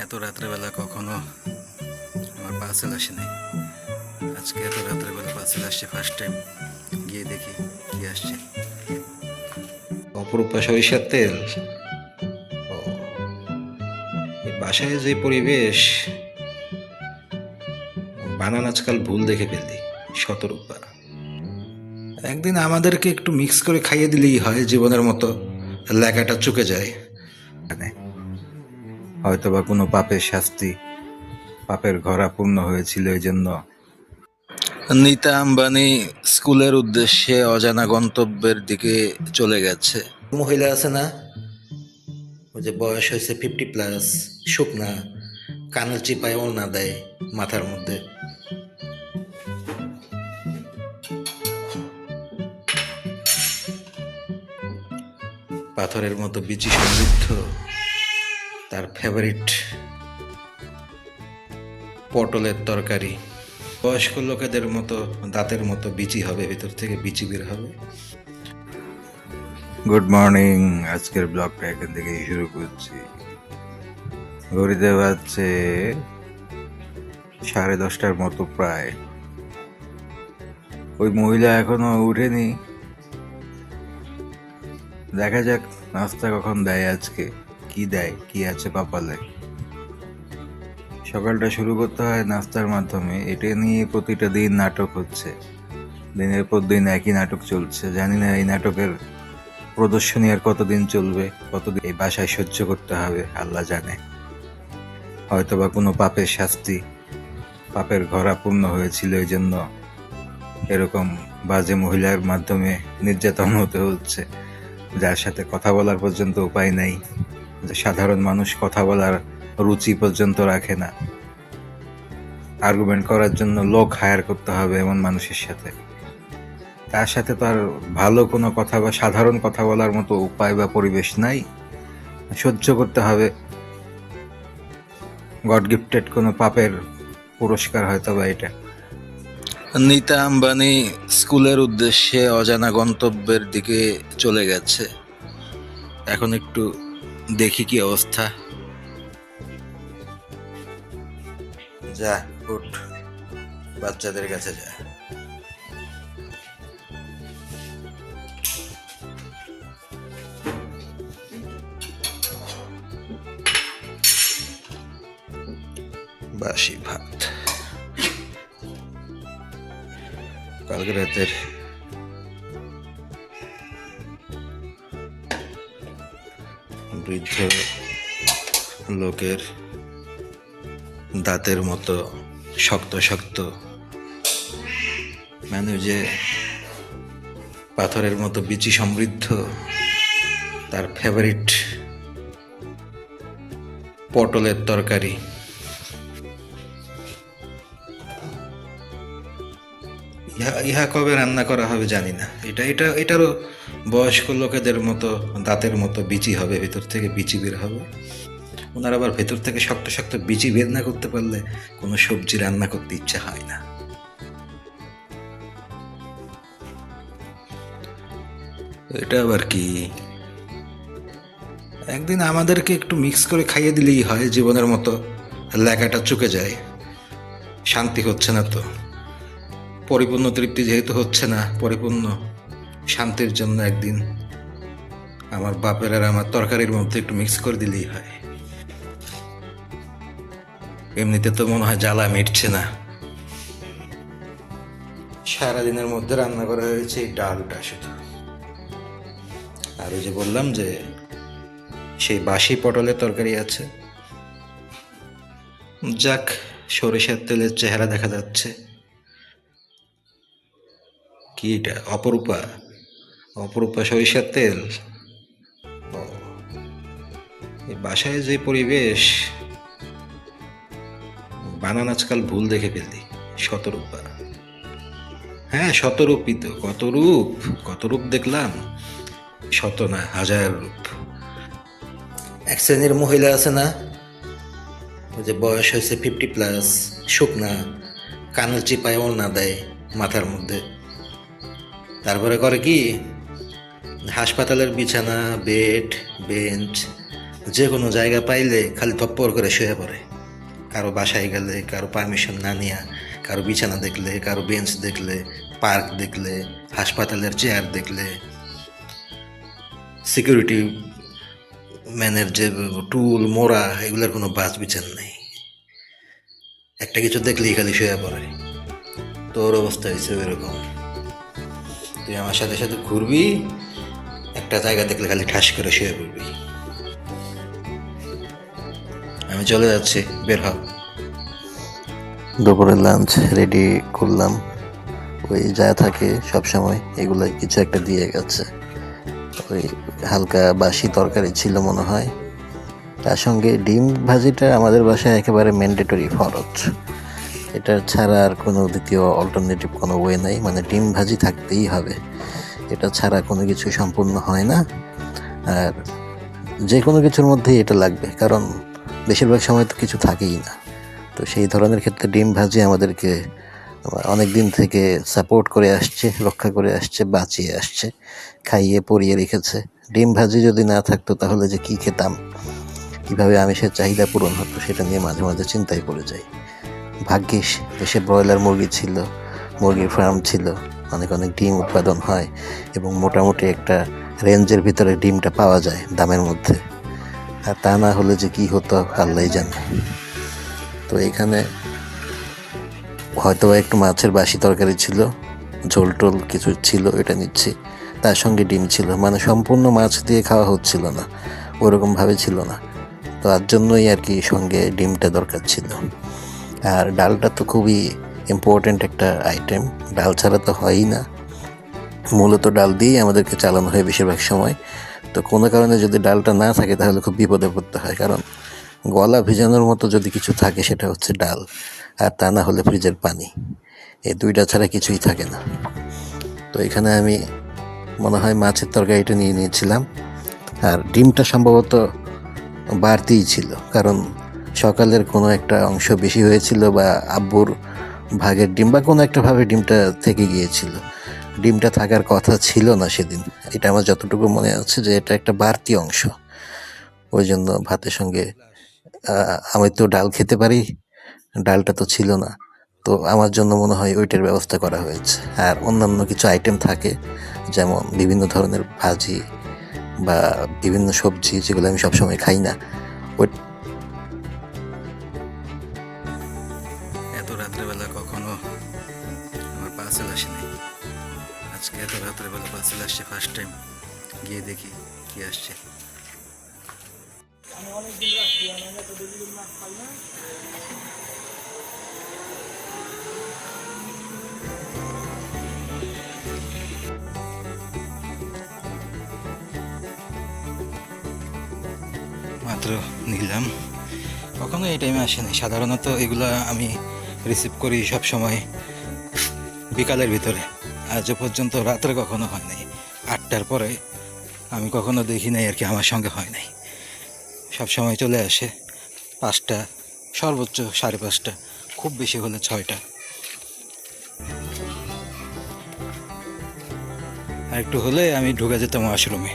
এত রাত্রেবেলা কখনো আমার পার্সেল আসে নাই। আজকে এত রাত্রেবেলা পার্সেল আসছে ফার্স্ট টাইম। গিয়ে দেখি কি আসছে। অপরূপা সরিষার তেল। ও, এই বাসায় যে পরিবেশ, বানান আজকাল ভুল দেখে ফেললি। শতরূপা একদিন আমাদেরকে একটু মিক্স করে খাইয়ে দিলেই হয়, জীবনের মতো লেখাটা চুকে যায়। হয়তোবা কোনো পাপের শাস্তি, পাপের ঘরা পূর্ণ হয়েছিল, এই জন্য নীতা আম্বানি স্কুলের উদ্দেশ্যে অজানা গন্তব্যের দিকে চলে গেছে। মহিলা আছে না, ওই যে বয়স হয়েছে 50+, শুকনা, কানের চিপায় ওড়না দেয় মাথার মধ্যে। পাথরের মতো বিচি সমৃদ্ধ, তার ফেভারিট পটলের তরকারি। বয়স্ক লোকেদের মতো দাঁতের মতো বিচি হবে, ভিতর থেকে বিচি বের হবে। গুড মর্নিং, আজকের ব্লগটা এখান থেকে শুরু করছি। ঘড়িতে বাজছে 10:30 মতো প্রায়। ওই মহিলা এখনো উঠেনি। দেখা যাক নাস্তা কখন দেয়, আজকে কি দেয়, কি আছে কপালে। সকালটা শুরু করতে হয় নাস্তার মাধ্যমে, এটা নিয়ে প্রতিটা দিন নাটক হচ্ছে। দিনের পর দিন একই নাটক চলছে। জানি না এই নাটকের প্রদর্শনী আর কতদিন চলবে, কতদিন এই বাসায় সহ্য করতে হবে, আল্লাহ জানে। হয়তোবা কোনো পাপের শাস্তি, পাপের ঘরা পূর্ণ হয়েছিল, এই জন্য এরকম বাজে মহিলার মাধ্যমে নির্যাতন হতে হচ্ছে, যার সাথে কথা বলার পর্যন্ত উপায় নাই। যে সাধারণ মানুষ কথা বলার রুচি পর্যন্ত রাখে না, আর্গুমেন্ট করার জন্য লোক হায়ার করতে হবে এমন মানুষের সাথে। তার সাথে তো আর ভালো কোনো কথা বা সাধারণ কথা বলার মতো উপায় বা পরিবেশ নাই, সহ্য করতে হবে। গড গিফটেড কোনো পাপের পুরস্কার হয়তো বা এটা। নীতা আম্বানি স্কুলের উদ্দেশ্যে অজানা গন্তব্যের দিকে চলে গেছে। এখন একটু দেখি কি অবস্থা। যা উঠ, বাচ্চাদের কাছে যা। বাসি ভাত, কালকে রাতের বৃদ্ধ লোকের দাঁতের মতো শক্ত শক্ত, মানে যে পাথরের মতো বিচি সমৃদ্ধ, তার ফেভারিট পটলের তরকারি। ইহা কবে রান্না করা হবে জানি না। এটারও বয়স্ক লোকেদের মতো দাঁতের মতো বিচি হবে, ভেতর থেকে বিচি বের হবে। ওনার আবার ভেতর থেকে শক্ত শক্ত বিচি বের না করতে পারলে কোনো সবজি রান্না করতে ইচ্ছা হয় না। এটা আবার কি? একদিন আমাদেরকে একটু মিক্স করে খাইয়ে দিলেই হয়, জীবনের মতো লেখাটা চুকে যায়। শান্তি হচ্ছে না তো, পরিপূর্ণ তৃপ্তি যেহেতু হচ্ছে না, পরিপূর্ণ শান্তির জন্য একদিন আমার বাপের আর আমার তরকারির মধ্যে একটু মিক্স করে দিলেই হয়। এমনিতে তো মনে হয় জ্বালা মিটছে না। সারাদিনের মধ্যে রান্না করা হয়েছে এই ডালটা শুধু। আর ওই যে বললাম যে সেই বাসি পটলের তরকারি আছে। যাক, সরিষার তেলের চেহারা দেখা যাচ্ছে। কি এটা? অপরূপা, অপরূপা সরিষার তেল। ও, এই বাসায় যে পরিবেশ, বানান আজকাল ভুল দেখে ফেললি। শতরূপা, হ্যাঁ শতরূপই তো। কত রূপ, কত রূপ দেখলাম, শত না হাজার রূপ। এক শ্রেণীর মহিলা আছে না, ওই যে বয়স হয়েছে 50+, শুকনা, কানের চিপায় ওড়না দেয় মাথার মধ্যে। তারপরে করে কি, হাসপাতালের বিছানা, বেড, বেঞ্চ, যে কোনো জায়গা পাইলে খালি থপ্পর করে শুয়ে পড়ে। কারো বাসায় গেলে, কারো পারমিশন না নিয়া, কারো বিছানা দেখলে, কারো বেঞ্চ দেখলে, পার্ক দেখলে, হাসপাতালের চেয়ার দেখলে, সিকিউরিটি ম্যানের যে টুল মোড়া, এগুলোর কোনো বাজ বিচার নেই। একটা কিছু দেখলেই খালি শুয়ে পড়ে। তোর অবস্থা হয়েছে এরকম। তুই আমার সাথে সাথে ঘুরবি, একটা জায়গা দেখলে খালি ঠাস করে শুয়ে পড়বি। আমি চলে যাচ্ছি, বের হ। দুপুরের লাঞ্চ রেডি করলাম। ওই যা থাকে সব সময় এগুলাই কিছু একটা দিয়ে গেছে। ওই হালকা বাসি তরকারি ছিল মনে হয়, তার সঙ্গে ডিম ভাজিটা আমাদের বাসায় একেবারে ম্যান্ডেটরি ফরজ। এটা ছাড়া আর কোনো দ্বিতীয় অল্টারনেটিভ কোনো ওয়ে নাই, মানে ডিম ভাজি থাকতেই হবে। এটা ছাড়া কোনো কিছু সম্পূর্ণ হয় না। আর যে কোনো কিছুর মধ্যেই এটা লাগবে, কারণ বেশিরভাগ সময় তো কিছু থাকেই না। তো সেই ধরনের ক্ষেত্রে ডিম ভাজি আমাদেরকে অনেক দিন থেকে সাপোর্ট করে আসছে, রক্ষা করে আসছে, বাঁচিয়ে আসছে, খাইয়ে পরিয়ে রেখেছে। ডিম ভাজি যদি না থাকতো তাহলে যে কি খেতাম, কীভাবে আমিষের চাহিদা পূরণ হতো, সেটা নিয়ে মাঝে মাঝে চিন্তায় পড়ে যাই। ভাগ্যিস দেশে ব্রয়লার মুরগি ছিল, মুরগির ফার্ম ছিল, অনেক অনেক ডিম উৎপাদন হয় এবং মোটামুটি একটা রেঞ্জের ভিতরে ডিমটা পাওয়া যায় দামের মধ্যে। আর তা না হলে যে কি হতো আল্লাহই জানে। তো এখানে হয়তো একটু মাছের বাসি তরকারি ছিল, ঝোল টোল কিছু ছিল, এটা নিচ্ছি। তার সঙ্গে ডিম ছিল, মানে সম্পূর্ণ মাছ দিয়ে খাওয়া হচ্ছিল না, ওরকমভাবে ছিল না। তো তার জন্যই আর কি সঙ্গে ডিমটা দরকার ছিল। আর ডালটা তো খুবই ইম্পর্ট্যান্ট একটা আইটেম, ডাল ছাড়া তো হয়ই না। মূলত ডাল দিয়েই আমাদেরকে চালানো হয় বেশিরভাগ সময়। তো কোনো কারণে যদি ডালটা না থাকে তাহলে খুব বিপদে পড়তে হয়, কারণ গলা ভিজানোর মতো যদি কিছু থাকে সেটা হচ্ছে ডাল, আর তা না হলে ফ্রিজের পানি। এই দুইটা ছাড়া কিছুই থাকে না। তো এখানে আমি মনে হয় মাছের তরকারিটা নিয়ে নিয়েছিলাম, আর ডিমটা সম্ভবত বাড়তিই ছিল, কারণ সকালের কোনো একটা অংশ বেশি হয়েছিল বা আব্বুর ভাগের ডিম বা কোনো একটা ভাবে ডিমটা থেকে গিয়েছিল। ডিমটা থাকার কথা ছিল না সেদিন, এটা আমার যতটুকু মনে আছে যে এটা একটা বাড়তি অংশ। ওই জন্য ভাতের সঙ্গে আমি তো ডাল খেতে পারি, ডালটা তো ছিল না, তো আমার জন্য মনে হয় ওইটার ব্যবস্থা করা হয়েছে। আর অন্যান্য কিছু আইটেম থাকে, যেমন বিভিন্ন ধরনের ভাজি বা বিভিন্ন সবজি, যেগুলো আমি সবসময় খাই না। ওই এত রাত্রেবেলা কখনো আমার পার্সেল আসেনি, আজকে এত রাত্রেবেলা পার্সেল আসছে ফার্স্ট টাইম। গিয়ে দেখি কি আসছে। মাত্র নিলাম, কখনো এই টাইমে আসেনি। সাধারণত এগুলা আমি রিসিভ করি সব সময় বিকালের ভিতরে, আজও পর্যন্ত রাত্রে কখনো হয় নাই। 8টার পরে আমি কখনো দেখি নাই আর কি, আমার সঙ্গে হয় নাই। সব সময় চলে আসে 5টা, সর্বোচ্চ 5:30, খুব বেশি হলে 6টা। আর একটু হলে আমি ঢুকে যেতাম ওয়াশরুমে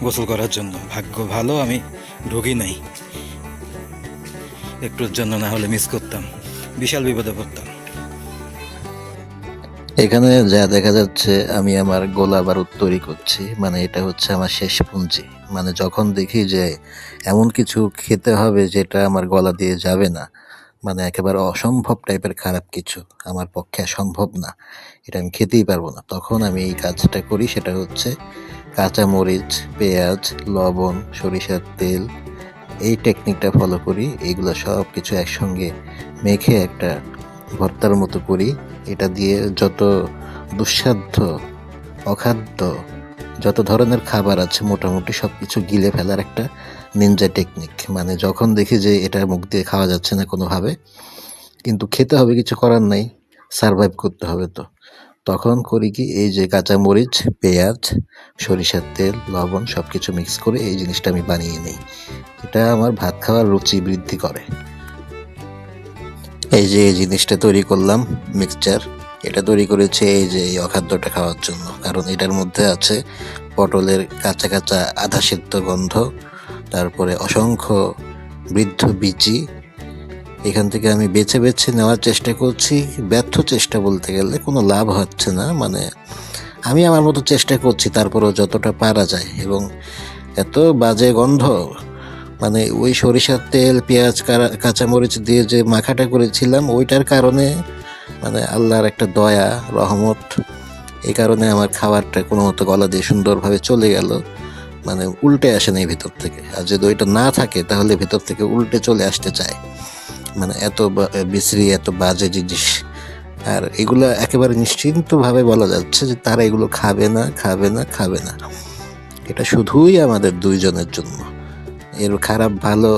গোসল করার জন্য। ভাগ্য ভালো আমি ঢুকি নাই, একটুর জন্য না হলে মিস করতাম, বিশাল বিপদে পড়তাম। এখানে যা দেখা যাচ্ছে আমি আমার গোলা বারুদ তৈরি করছি, মানে এটা হচ্ছে আমার শেষ পুঁজি। মানে যখন দেখি যে এমন কিছু খেতে হবে যেটা আমার গলা দিয়ে যাবে না, মানে একেবারে অসম্ভব টাইপের খারাপ কিছু, আমার পক্ষে সম্ভব না, এটা আমি খেতেই পারবো না, তখন আমি এই কাজটা করি। সেটা হচ্ছে কাঁচা মরিচ, পেঁয়াজ, লবণ, সরিষার তেল, এই টেকনিকটা ফলো করি। এইগুলো সব কিছু একসঙ্গে মেখে একটা ভর্তার মতো করি। এটা দিয়ে যত দুঃসাধ্য, অখাদ্য, যত ধরনের খাবার আছে মোটামুটি সব কিছু গিলে ফেলার একটা নিনজা টেকনিক। মানে যখন দেখি যে এটা মুখ দিয়ে খাওয়া যাচ্ছে না কোনোভাবে, কিন্তু খেতে হবে, কিছু করার নাই, সারভাইভ করতে হবে, তো তখন করি কি, এই যে কাঁচা মরিচ, পেঁয়াজ, সরিষার তেল, লবণ সব কিছু মিক্স করে এই জিনিসটা আমি বানিয়ে নিই। এটা আমার ভাত খাওয়ার রুচি বৃদ্ধি করে। এই যে এই জিনিসটা তৈরি করলাম, মিক্সচার, এটা তৈরি করেছে এই যে এই অখাদ্যটা খাওয়ার জন্য, কারণ এটার মধ্যে আছে পটলের কাঁচা কাঁচা আধা সিদ্ধ গন্ধ, তারপরে অসংখ্য বৃদ্ধ বিচি। এখান থেকে আমি বেছে বেছে নেওয়ার চেষ্টা করছি, ব্যর্থ চেষ্টা বলতে গেলে, কোনো লাভ হচ্ছে না। মানে আমি আমার মতো চেষ্টা করছি, তারপরেও যতটা পারা যায়। এবং এত বাজে গন্ধ, মানে ওই সরিষার তেল, পেঁয়াজ, কাঁচামরিচ দিয়ে যে মাখাটা করেছিলাম, ওইটার কারণে মানে আল্লাহর একটা দয়া, রহমত, এই কারণে আমার খাবারটা কোনো মতো গলা দিয়ে সুন্দরভাবে চলে গেল, মানে উল্টে আসে না ভিতর থেকে। আর যদি ওইটা না থাকে তাহলে ভিতর থেকে উল্টে চলে আসতে চায়। মানে এত বিশ্রী, এত বাজে জিনিস। আর এগুলো একেবারে নিশ্চিন্তভাবে বলা যাচ্ছে যে তারা এগুলো খাবে না, খাবে না, খাবে না। এটা শুধুই আমাদের দুইজনের জন্য। এর খারাপ ভালো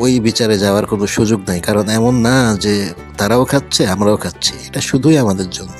ওই বিচারে যাওয়ার কোনো সুযোগ নাই, কারণ এমন না যে তারাও খাচ্ছে আমরাও খাচ্ছি, এটা শুধুই আমাদের জন্য।